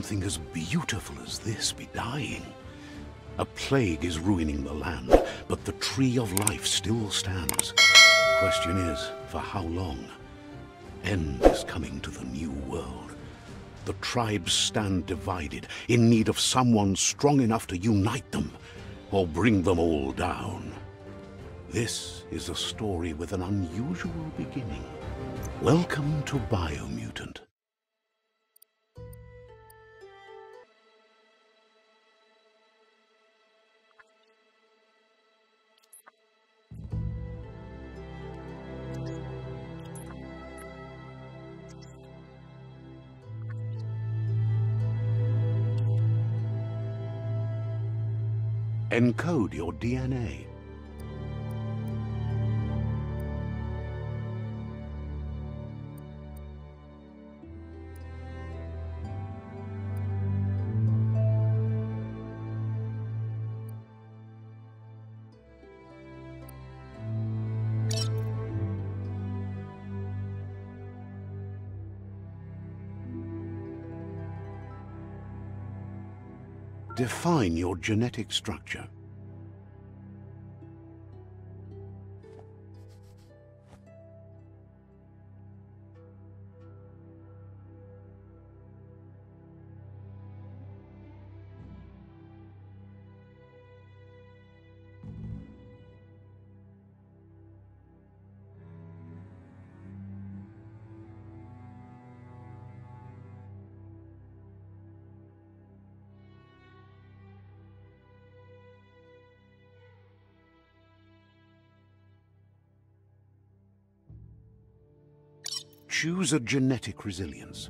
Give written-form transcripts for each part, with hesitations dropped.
something as beautiful as this be dying? A plague is ruining the land, but the tree of life still stands. Question is, for how long? End is coming to the new world. The tribes stand divided, in need of someone strong enough to unite them, or bring them all down. This is a story with an unusual beginning. Welcome to Biomutant. Encode your DNA. Define your genetic structure. Choose a genetic resilience.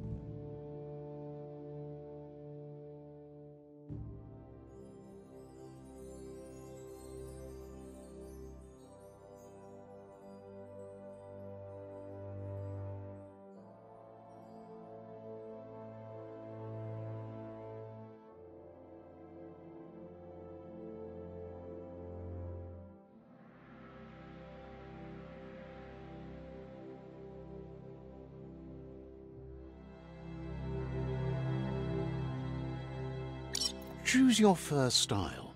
Choose your first style.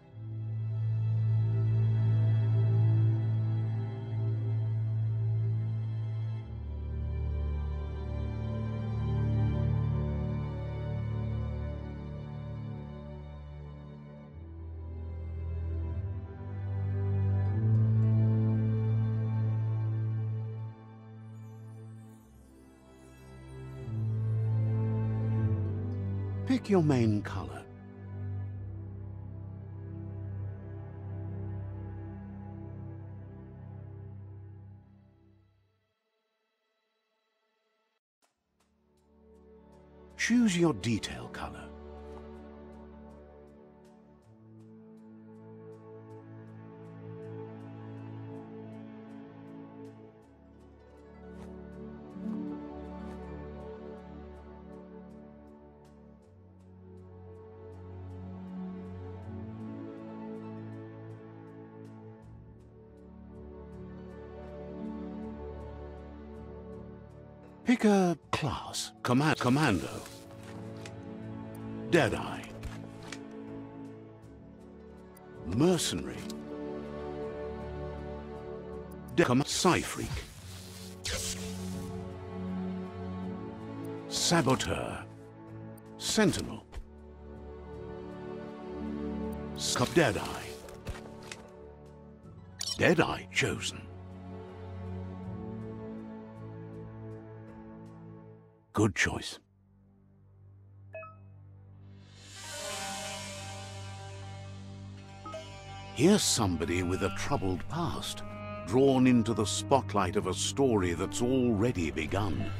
Pick your main color. Choose your detail color. Pick a class. Commando. Deadeye. Mercenary. Psy-freak. Saboteur. Sentinel. Deadeye. Deadeye chosen. Good choice. Here's somebody with a troubled past, drawn into the spotlight of a story that's already begun.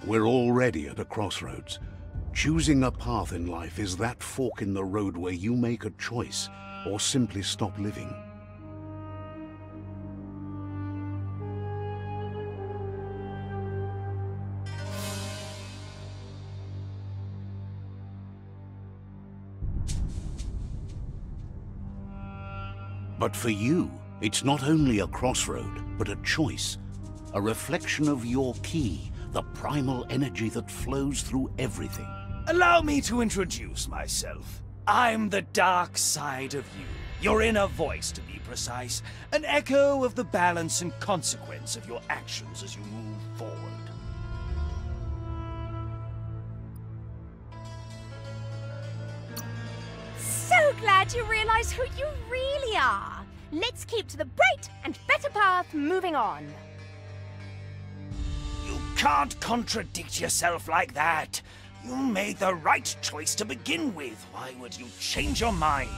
We're already at a crossroads. Choosing a path in life is that fork in the road where you make a choice or simply stop living. But for you, it's not only a crossroad, but a choice. a reflection of your ki, the primal energy that flows through everything. Allow me to introduce myself. I'm the dark side of you. Your inner voice, to be precise. An echo of the balance and consequence of your actions as you move forward. So glad you realize who you really are. Let's keep to the bright and better path moving on. You can't contradict yourself like that. You made the right choice to begin with. Why would you change your mind?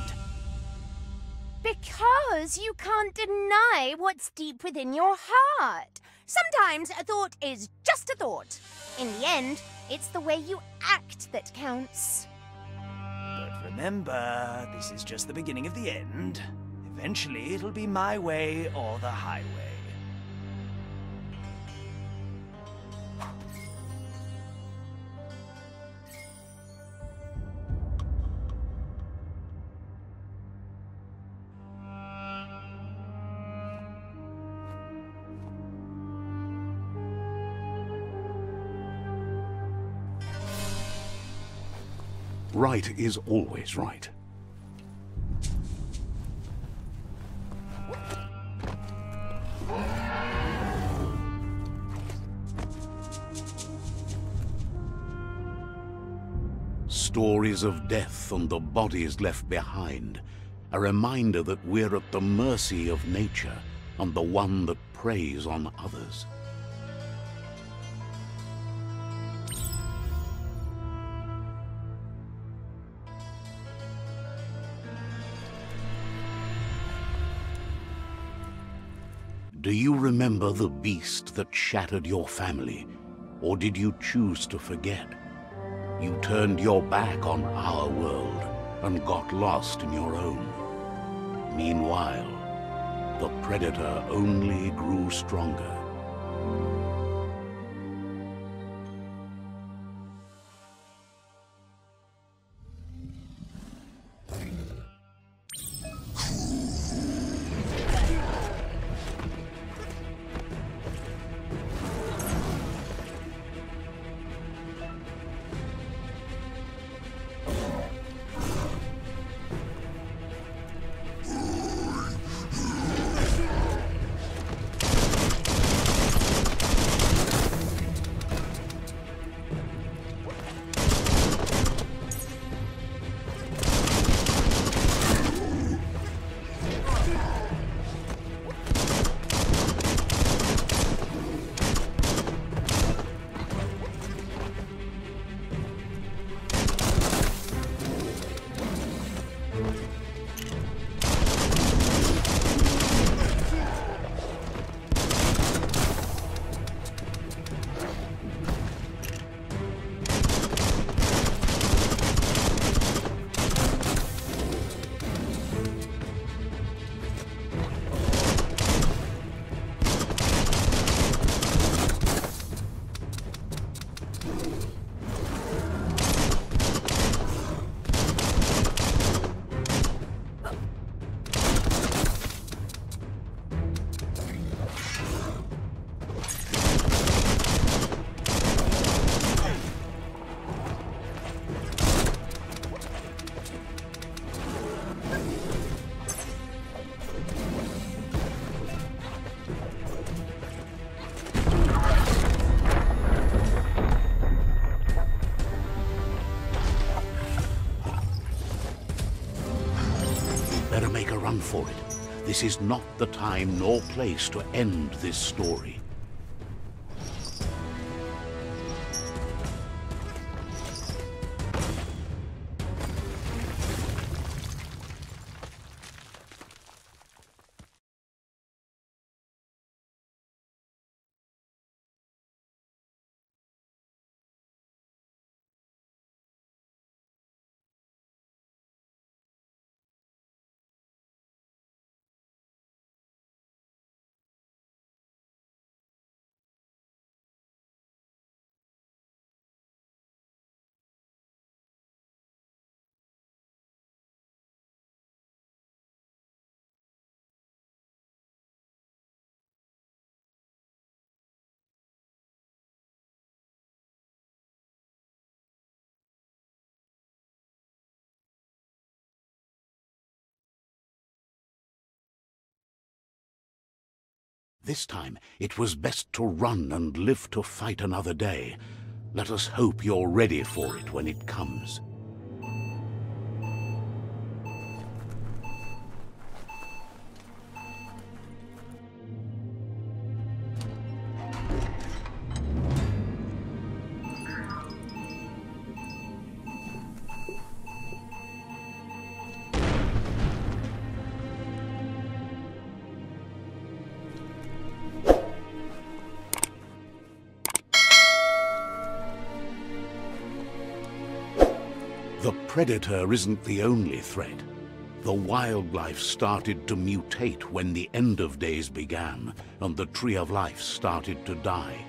Because you can't deny what's deep within your heart. Sometimes a thought is just a thought. In the end, it's the way you act that counts. But remember, this is just the beginning of the end. Eventually, it'll be my way or the highway. Right is always right. Stories of death and the bodies left behind, a reminder that we're at the mercy of nature and the one that preys on others. Do you remember the beast that shattered your family, or did you choose to forget? You turned your back on our world and got lost in your own. Meanwhile, the predator only grew stronger. Better make a run for it. This is not the time nor place to end this story. This time, it was best to run and live to fight another day. Let us hope you're ready for it when it comes. The predator isn't the only threat. The wildlife started to mutate when the end of days began, and the tree of life started to die.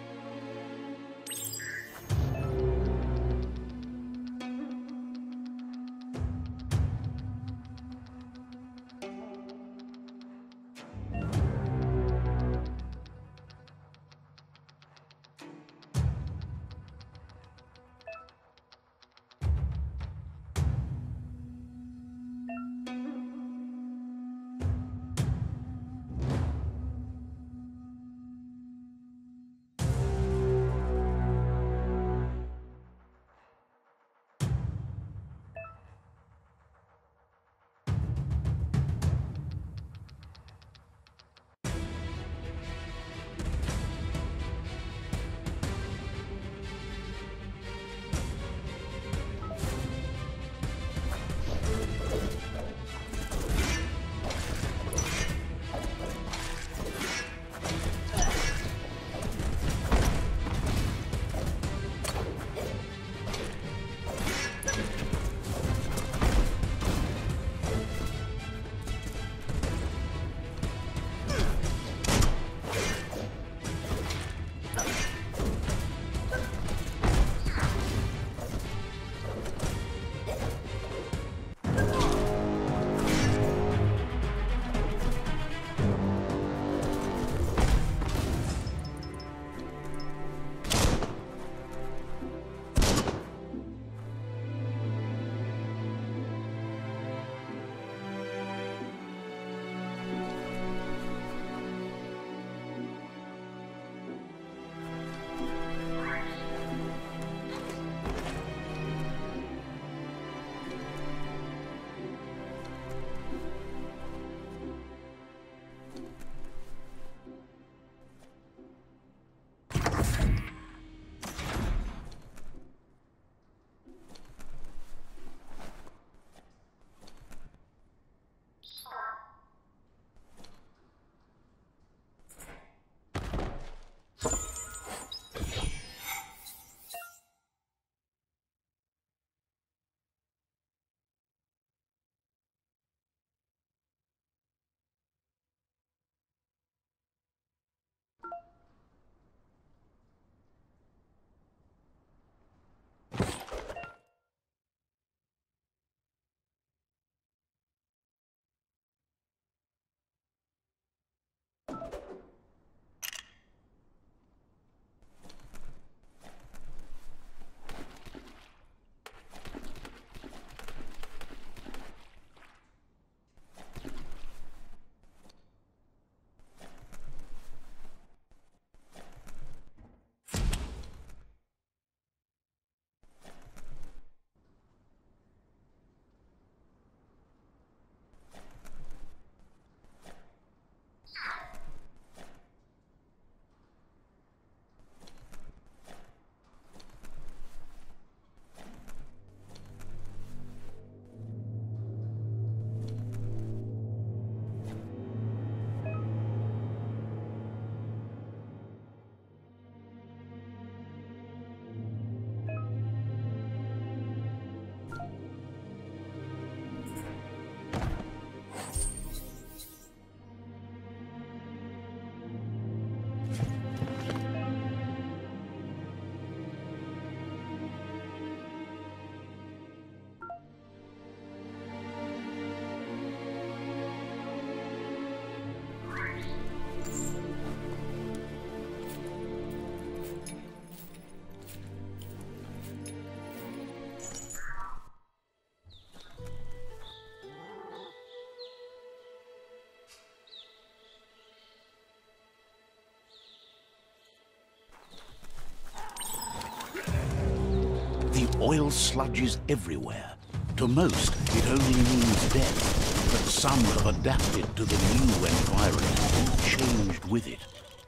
Oil sludges everywhere. To most, it only means death, but some have adapted to the new environment and changed with it.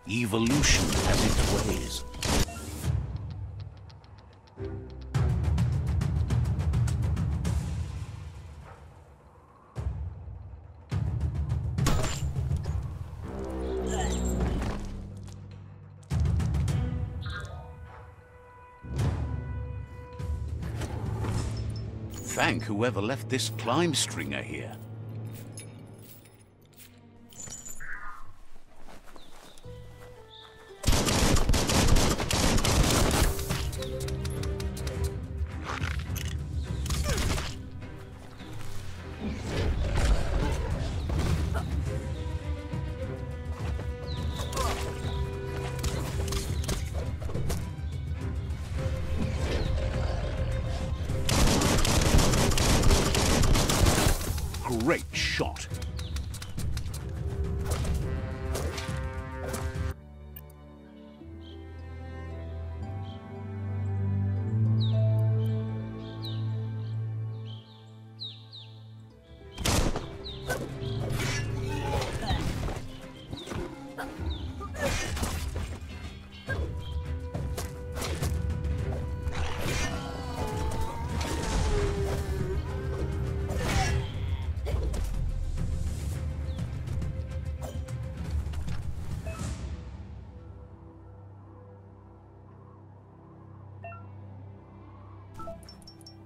Evolution has its ways. Thank whoever left this climb stringer here. Great shot.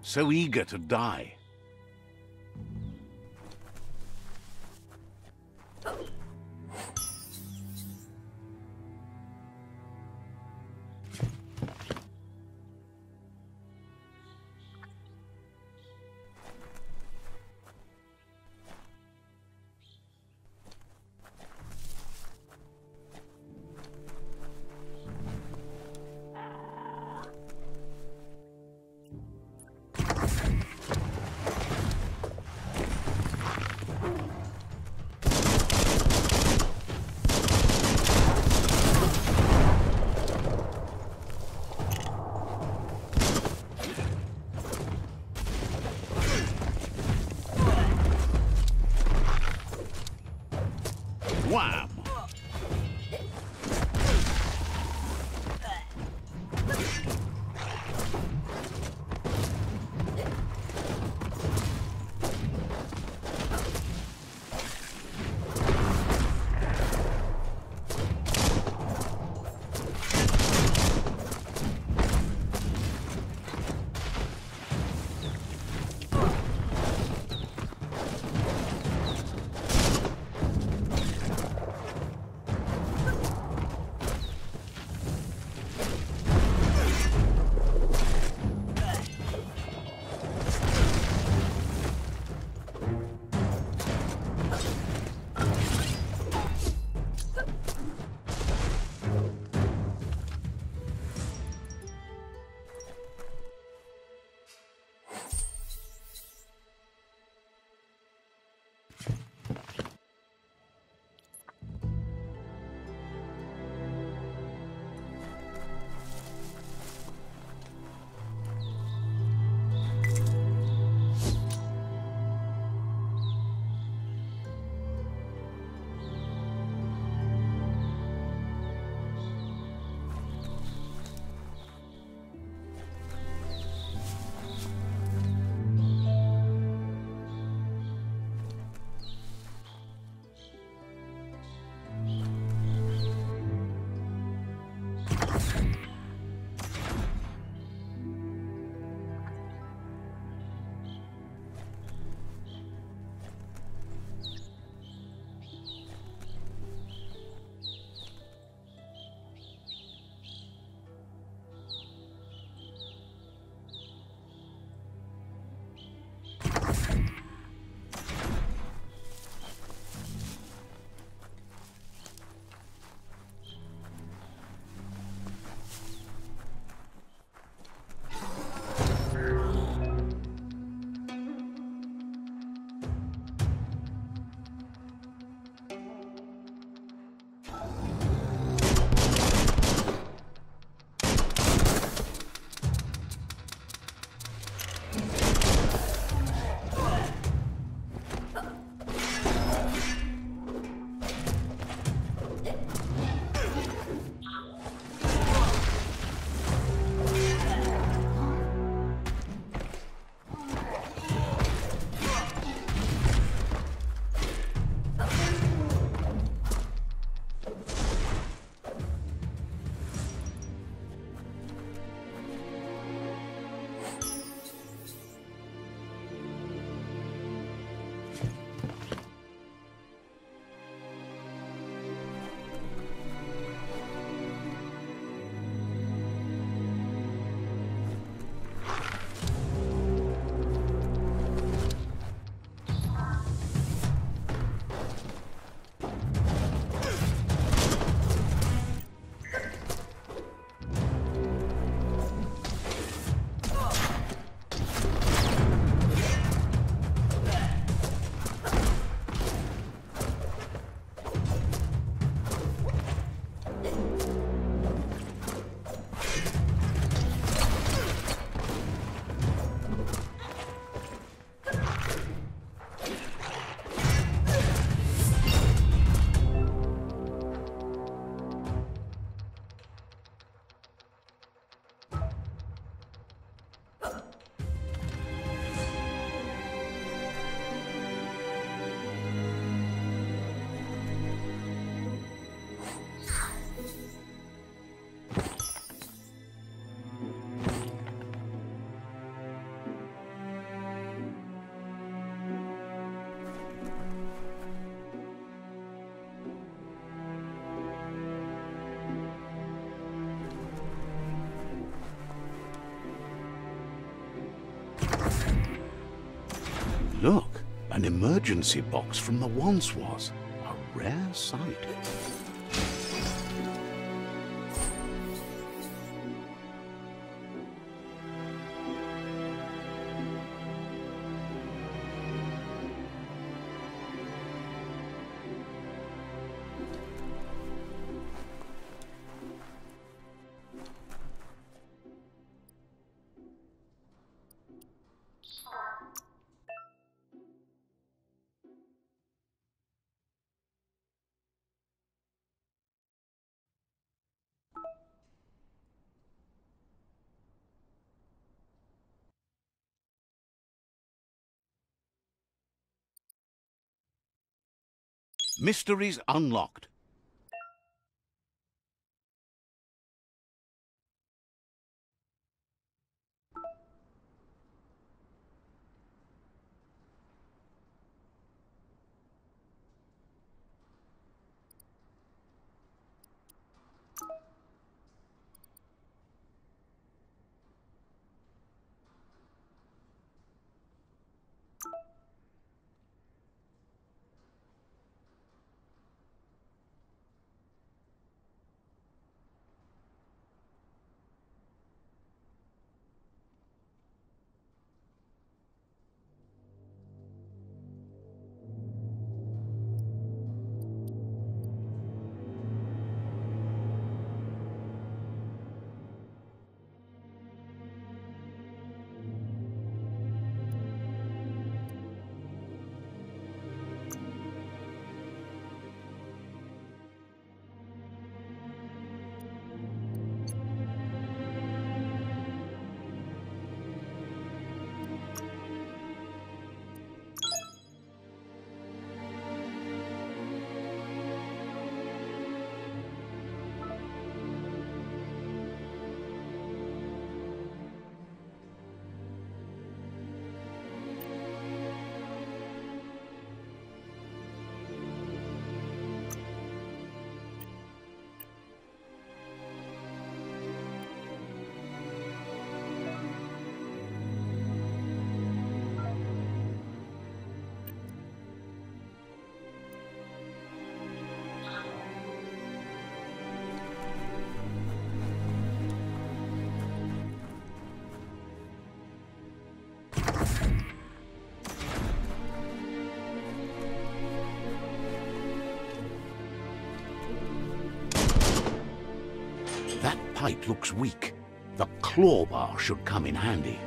So eager to die. Look, an emergency box from the once was. A rare sight. Mysteries unlocked. That pipe looks weak. The claw bar should come in handy.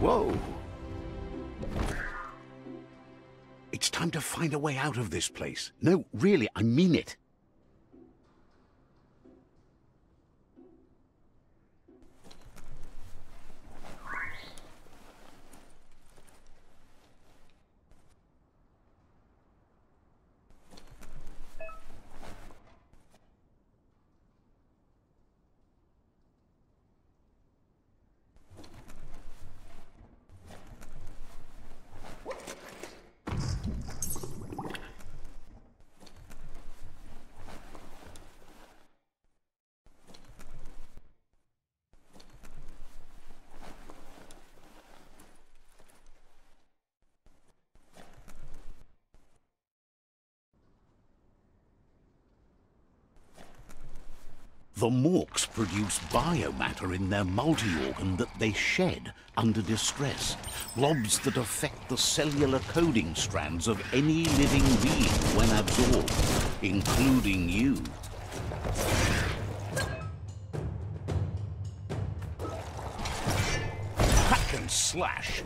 Whoa! It's time to find a way out of this place. No, really, I mean it. The Morks produce biomatter in their multi-organ that they shed under distress. Blobs that affect the cellular coding strands of any living being when absorbed, including you. Hack and slash.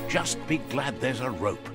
Just be glad there's a rope.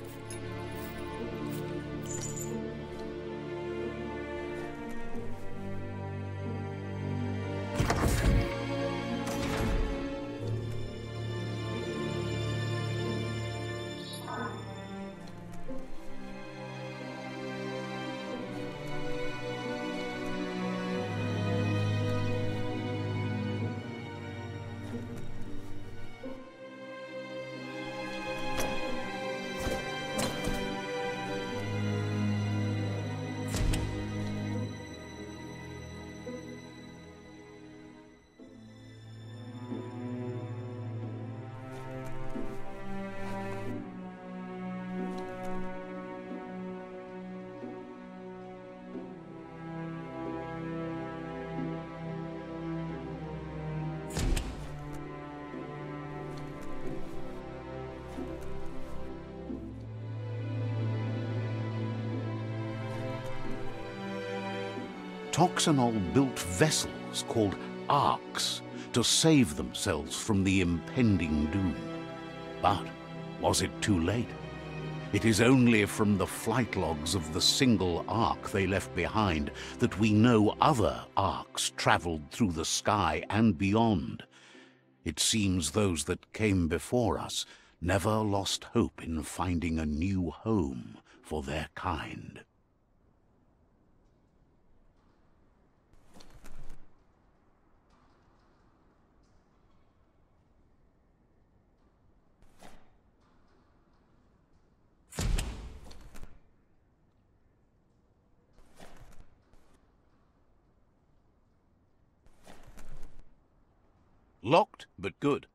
Toxanol built vessels called arks to save themselves from the impending doom. But was it too late? It is only from the flight logs of the single ark they left behind that we know other arks traveled through the sky and beyond. It seems those that came before us never lost hope in finding a new home for their kind. Locked, but good.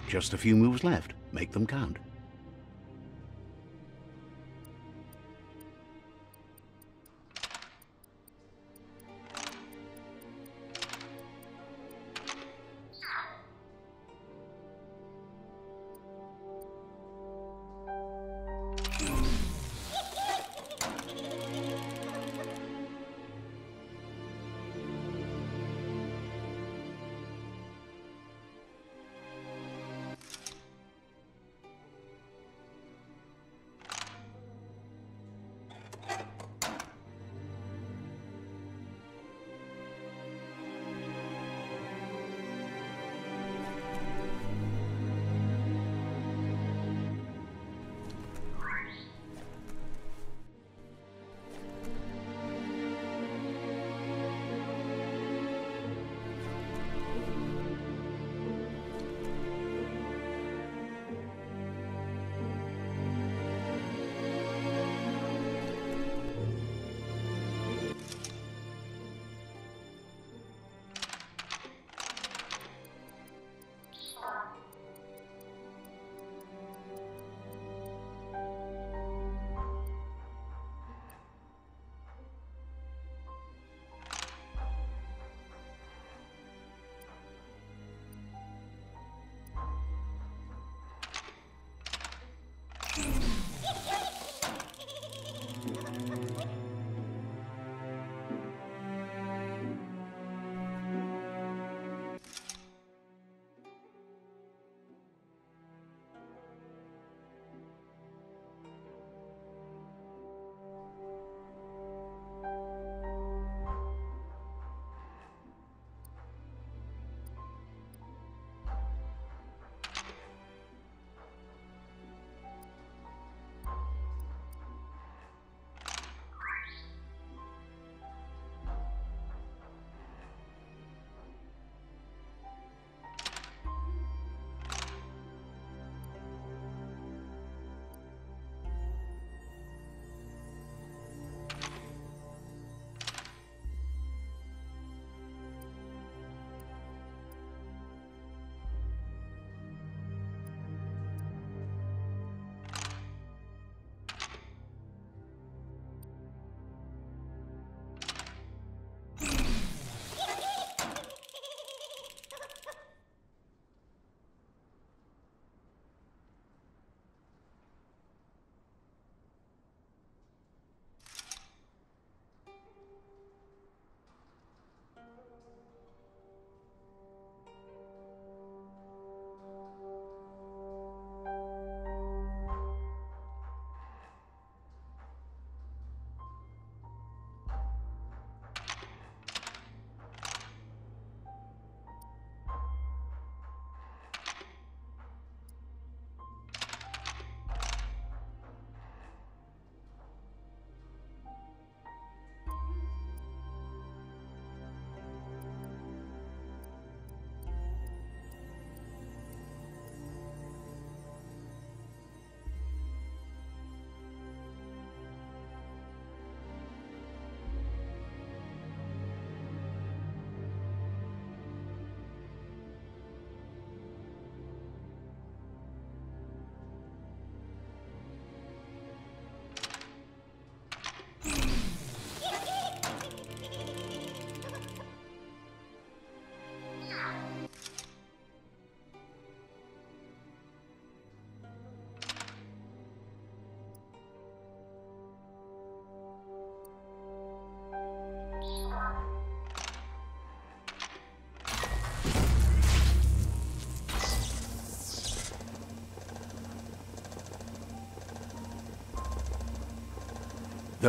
Just a few moves left. Make them count.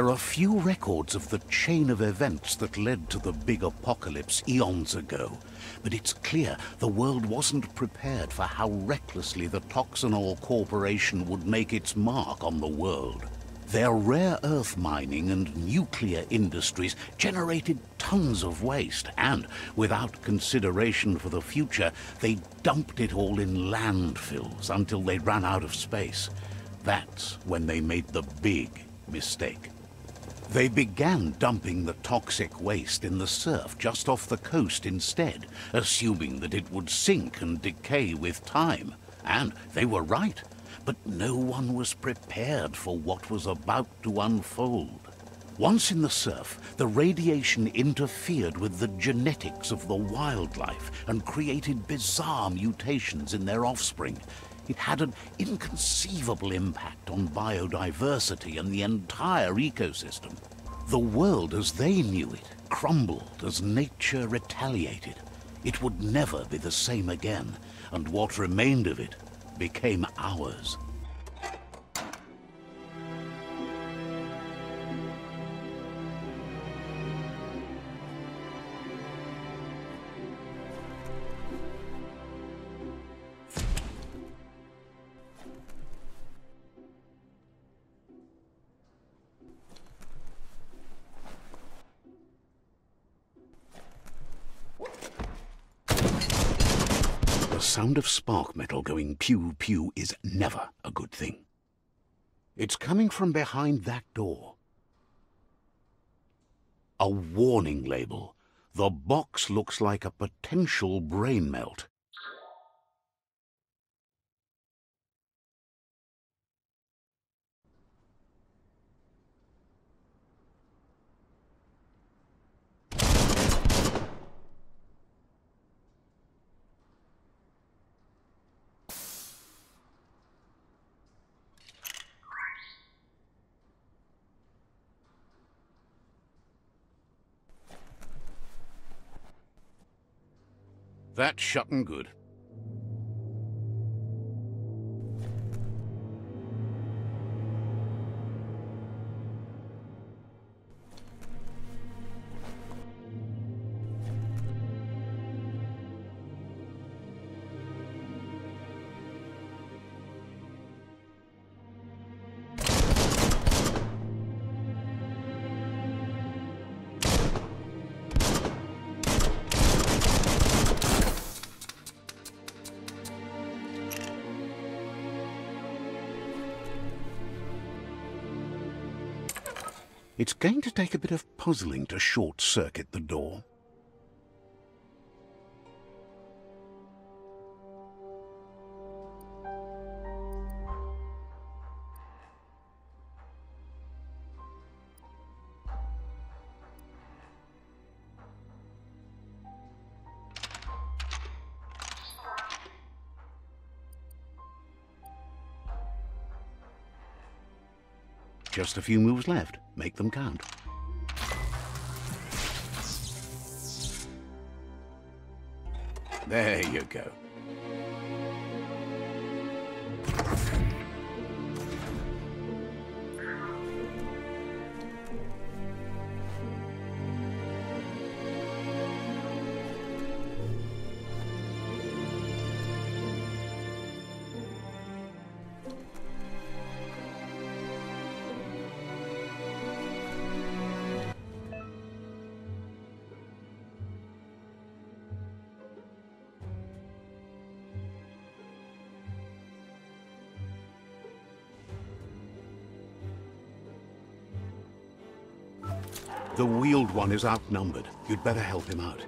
There are few records of the chain of events that led to the big apocalypse eons ago, but it's clear the world wasn't prepared for how recklessly the Toxanol Corporation would make its mark on the world. Their rare earth mining and nuclear industries generated tons of waste, and without consideration for the future, they dumped it all in landfills until they ran out of space. That's when they made the big mistake. They began dumping the toxic waste in the surf just off the coast instead, assuming that it would sink and decay with time. And they were right. But no one was prepared for what was about to unfold. Once in the surf, the radiation interfered with the genetics of the wildlife and created bizarre mutations in their offspring. It had an inconceivable impact on biodiversity and the entire ecosystem. The world as they knew it crumbled as nature retaliated. It would never be the same again, and what remained of it became ours. The sound of spark metal going pew-pew is never a good thing. It's coming from behind that door. A warning label. The box looks like a potential brain melt. That's shutting good. It's going to take a bit of puzzling to short-circuit the door. Just a few moves left. Make them count. There you go. The wheeled one is outnumbered. You'd better help him out.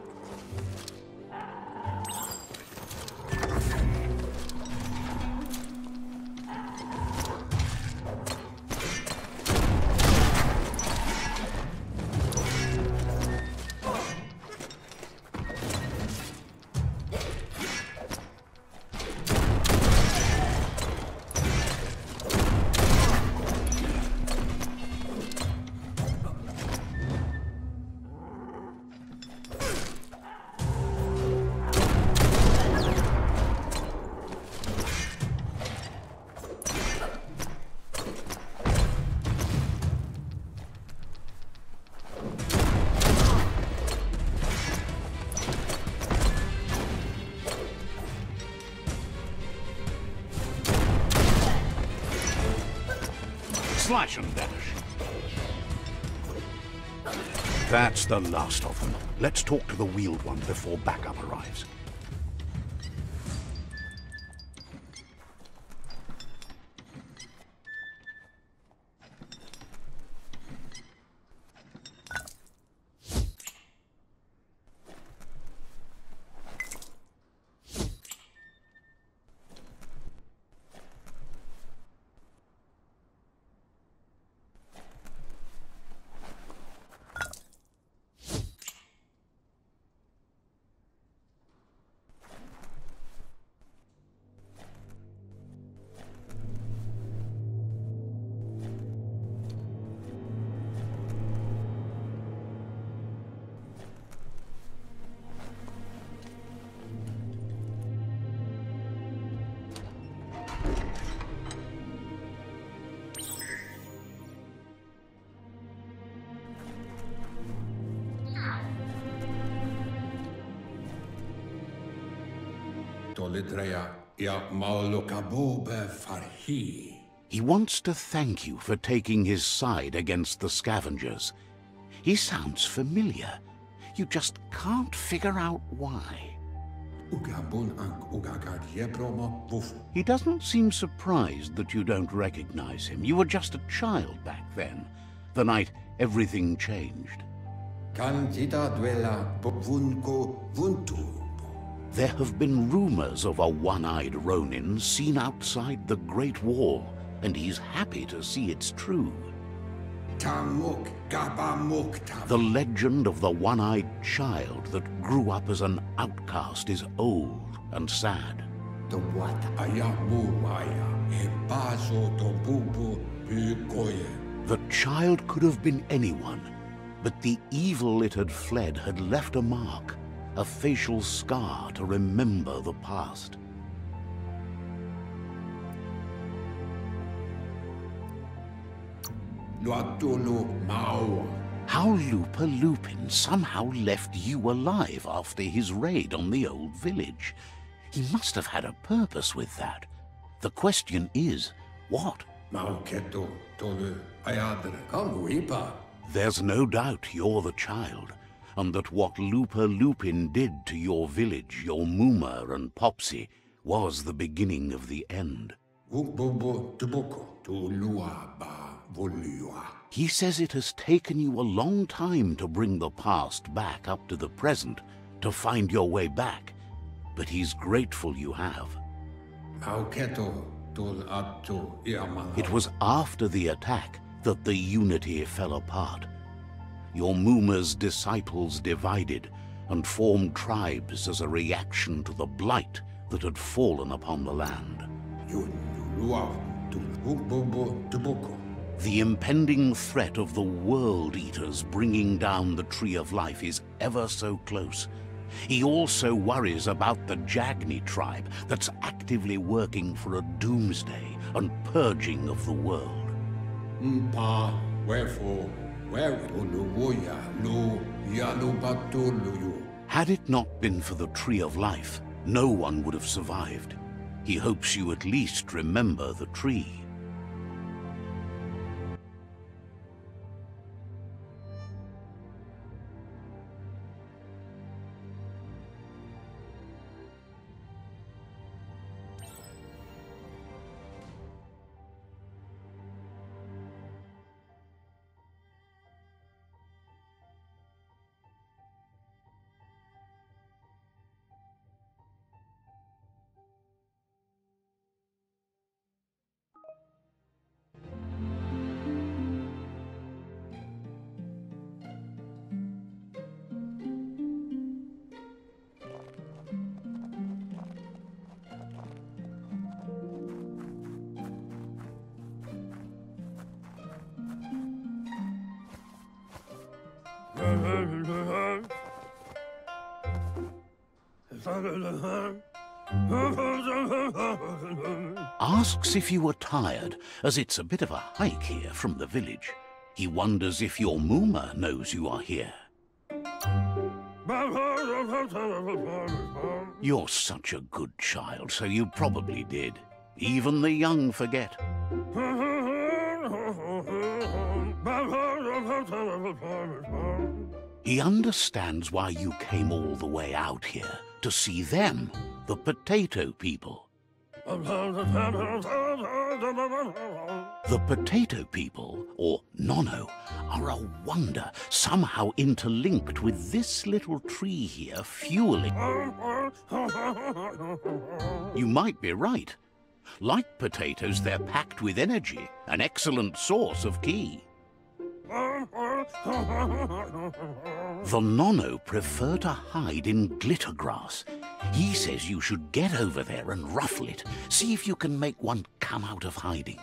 Slash and dash. That's the last of them. Let's talk to the wheeled one before backup arrives. He wants to thank you for taking his side against the scavengers. He sounds familiar. You just can't figure out why. He doesn't seem surprised that you don't recognize him. You were just a child back then, the night everything changed. There have been rumors of a one-eyed Ronin seen outside the Great Wall, and he's happy to see it's true. The legend of the one-eyed child that grew up as an outcast is old and sad. The child could have been anyone, but the evil it had fled had left a mark. A facial scar to remember the past. How Lupa Lupin somehow left you alive after his raid on the old village. He must have had a purpose with that. The question is, what? There's no doubt you're the child, and that what Lupa Lupin did to your village, your Muma and Popsy, was the beginning of the end. He says it has taken you a long time to bring the past back up to the present, to find your way back, but he's grateful you have. It was after the attack that the unity fell apart. Your Muma's disciples divided and formed tribes as a reaction to the blight that had fallen upon the land. The impending threat of the World Eaters bringing down the Tree of Life is ever so close. He also worries about the Jagni tribe that's actively working for a doomsday and purging of the world. Had it not been for the Tree of Life, no one would have survived. He hopes you at least remember the tree. Asks if you were tired, as it's a bit of a hike here from the village. He wonders if your Muma knows you are here. You're such a good child, so you probably did. Even the young forget. He understands why you came all the way out here, to see them, the potato people. The potato people, or nono, are a wonder, somehow interlinked with this little tree here fueling. You might be right. Like potatoes, they're packed with energy, an excellent source of ki. The nono prefer to hide in glitter grass. He says you should get over there and ruffle it. See if you can make one come out of hiding.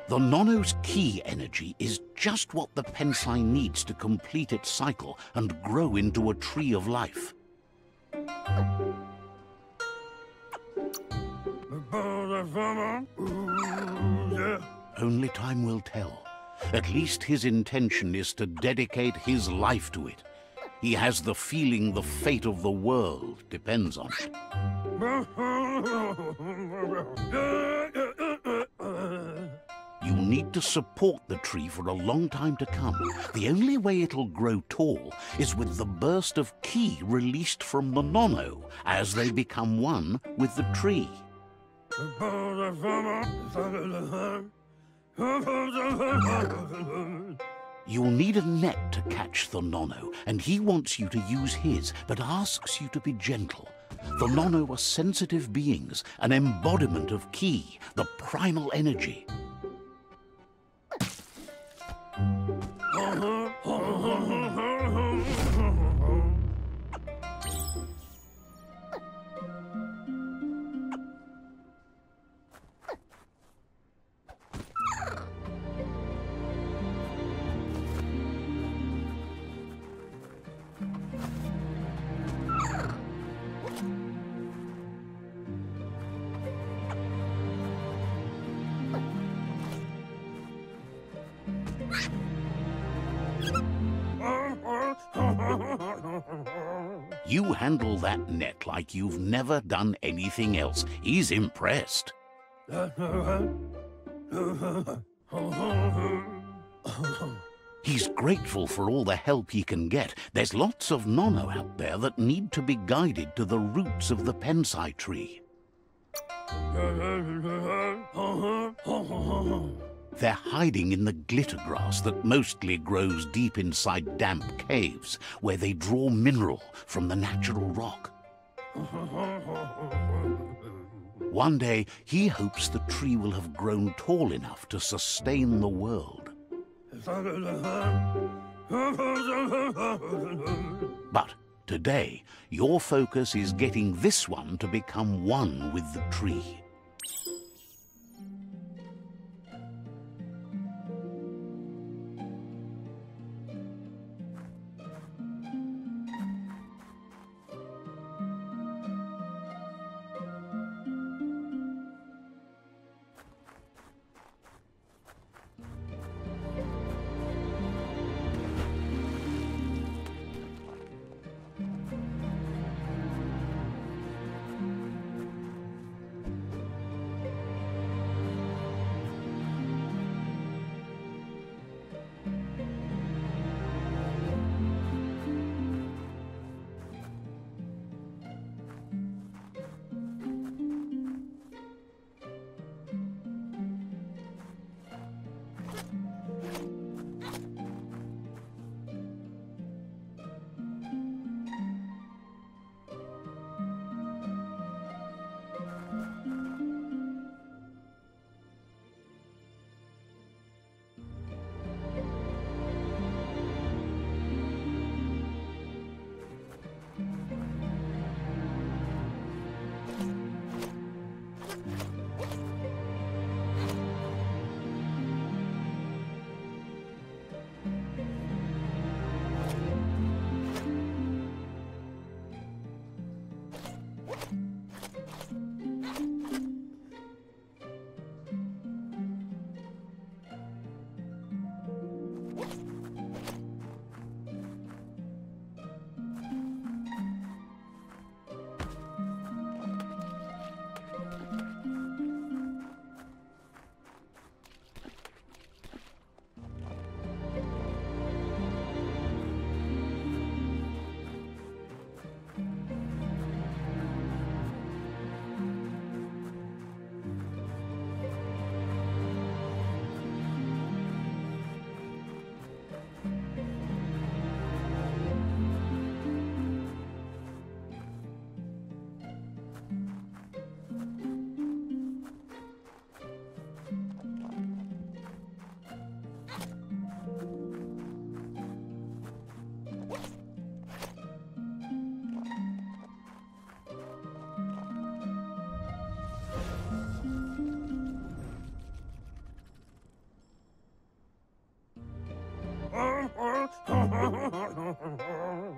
The Nono's key energy is just what the Pensai needs to complete its cycle and grow into a tree of life. Only time will tell. At least his intention is to dedicate his life to it. He has the feeling the fate of the world depends on it. You need to support the tree for a long time to come. The only way it'll grow tall is with the burst of ki released from the Nono as they become one with the tree. You'll need a net to catch the Nono, and he wants you to use his, but asks you to be gentle. The Nono are sensitive beings, an embodiment of ki, the primal energy. You handle that net like you've never done anything else. He's impressed. He's grateful for all the help he can get. There's lots of Nono out there that need to be guided to the roots of the Pensai tree. They're hiding in the glitter grass that mostly grows deep inside damp caves, where they draw mineral from the natural rock. One day, he hopes the tree will have grown tall enough to sustain the world. But today, your focus is getting this one to become one with the tree.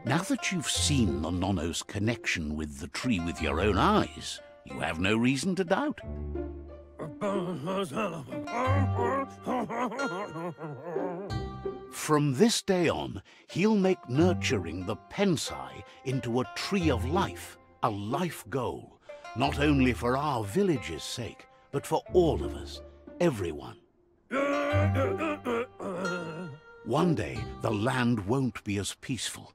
Now that you've seen the Nonno's connection with the tree with your own eyes, you have no reason to doubt. From this day on, he'll make nurturing the Pensai into a tree of life, a life goal, not only for our village's sake, but for all of us, everyone. One day, the land won't be as peaceful.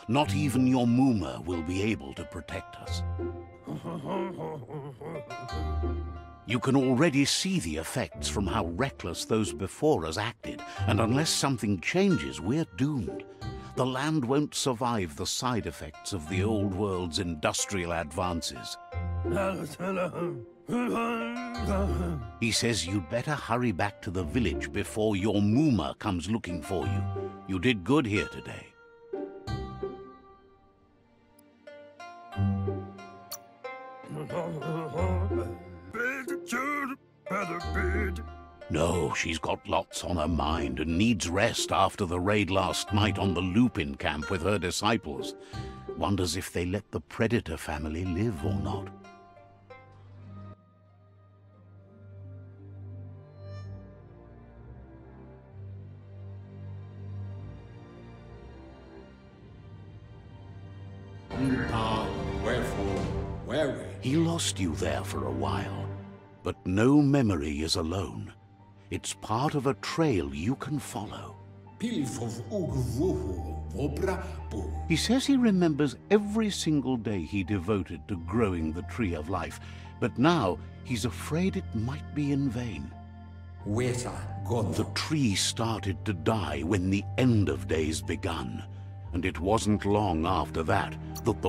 Not even your Muma will be able to protect us. You can already see the effects from how reckless those before us acted, and unless something changes, we're doomed. The land won't survive the side effects of the old world's industrial advances. He says you'd better hurry back to the village before your Muma comes looking for you. You did good here today. No, she's got lots on her mind and needs rest after the raid last night on the Lupin camp with her disciples. Wonders if they let the Predator family live or not. Wherefore, where we? He lost you there for a while, but no memory is alone. It's part of a trail you can follow. He says he remembers every single day he devoted to growing the Tree of Life, but now he's afraid it might be in vain. The tree started to die when the end of days begun, and it wasn't long after that that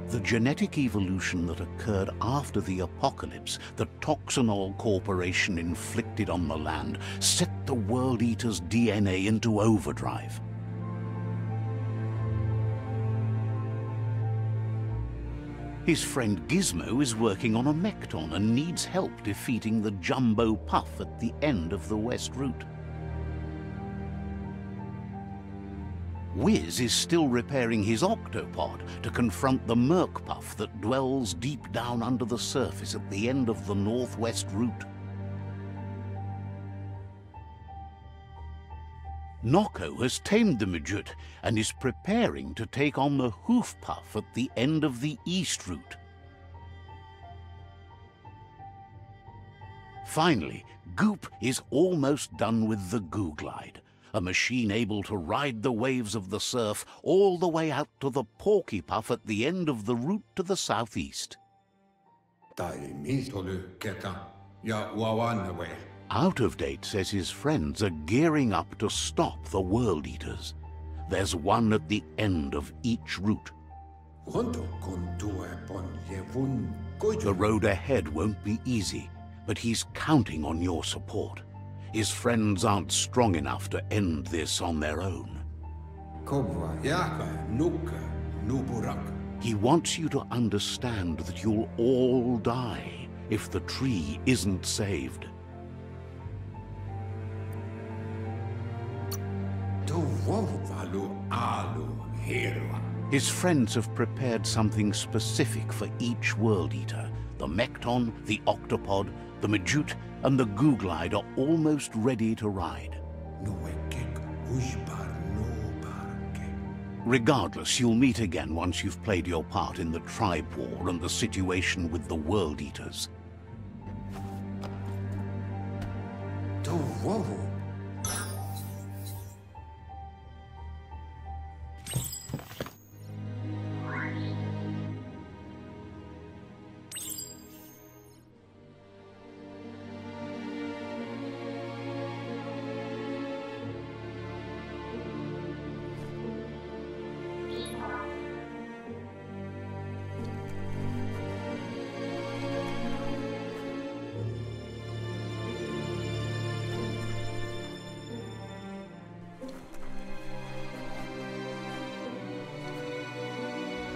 the genetic evolution that occurred after the apocalypse that Toxanol Corporation inflicted on the land set the World Eater's DNA into overdrive. His friend Gizmo is working on a Mekton and needs help defeating the Jumbo Puff at the end of the West Route. Wiz is still repairing his octopod to confront the Merc-Puff that dwells deep down under the surface at the end of the Northwest Route. Nocco has tamed the Midget and is preparing to take on the Hoof-Puff at the end of the East Route. Finally, Goop is almost done with the Googlide, a machine able to ride the waves of the surf all the way out to the Porky Puff at the end of the route to the southeast. Out of Date says his friends are gearing up to stop the World Eaters. There's one at the end of each route. The road ahead won't be easy, but he's counting on your support. His friends aren't strong enough to end this on their own. He wants you to understand that you'll all die if the tree isn't saved. His friends have prepared something specific for each World Eater. The Mekton, the Octopod, the Majute, and the Googlide are almost ready to ride. Regardless, you'll meet again once you've played your part in the tribe war and the situation with the World Eaters.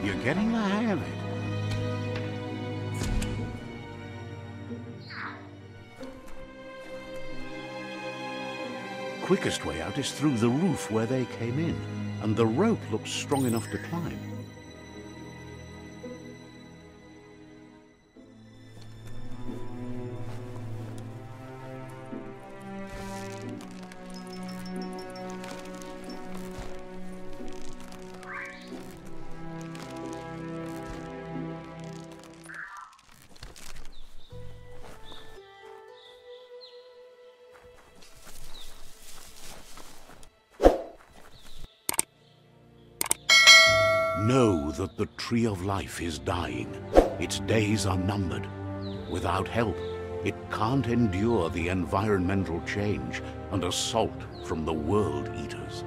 You're getting the hang of it. quickest way out is through the roof where they came in, and the rope looks strong enough to climb. Know that the Tree of Life is dying. Its days are numbered. Without help, it can't endure the environmental change and assault from the World Eaters.